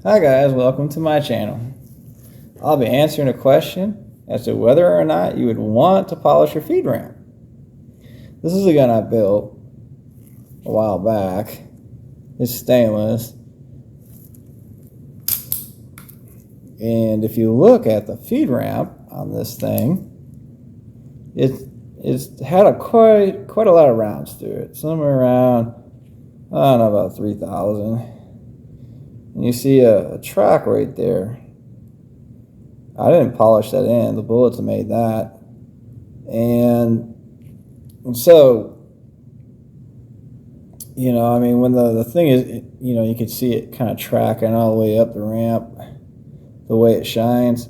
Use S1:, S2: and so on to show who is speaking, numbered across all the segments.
S1: Hi guys, welcome to my channel. I'll be answering a question as to whether or not you would want to polish your feed ramp. This is a gun I built a while back. It's stainless. And if you look at the feed ramp on this thing, it's had quite a lot of rounds through it. Somewhere around, I don't know, about 3,000. And you see a track right there. I didn't polish that in. The bullets made that. And so, I mean, when the thing is, you can see it kind of tracking all the way up the ramp, the way it shines.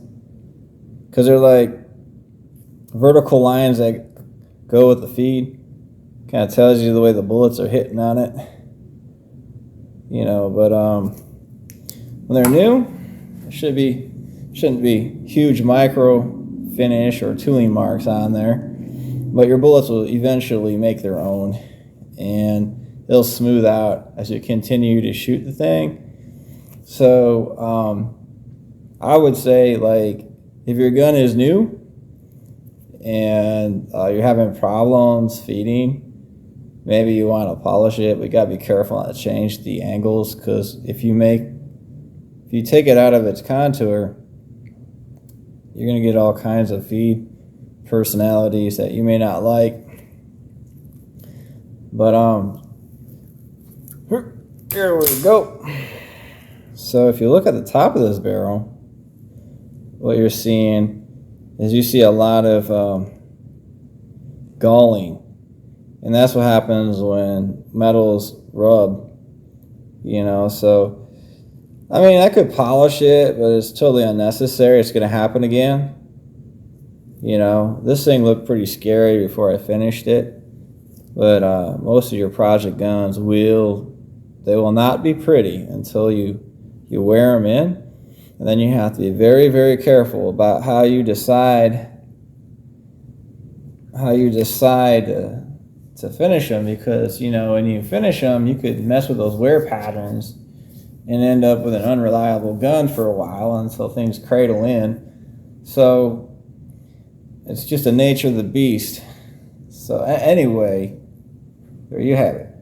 S1: Because they're like vertical lines that go with the feed. Kind of tells you the way the bullets are hitting on it. But when they're new, there shouldn't be huge micro finish or tooling marks on there, but your bullets will eventually make their own, and they'll smooth out as you continue to shoot the thing. So I would say, like, if your gun is new and you're having problems feeding, maybe you want to polish it. We got to be careful not to change the angles, because if you take it out of its contour, you're going to get all kinds of feed personalities that you may not like. But here we go. So if you look at the top of this barrel, what you're seeing is you see a lot of galling. And that's what happens when metals rub, so I mean, I could polish it, but it's totally unnecessary. It's going to happen again. This thing looked pretty scary before I finished it. But most of your project guns will not be pretty until you wear them in. And then you have to be very, very careful about how you decide to finish them, because, when you finish them, you could mess with those wear patterns and end up with an unreliable gun for a while until things cradle in. So it's just the nature of the beast. So anyway, there you have it.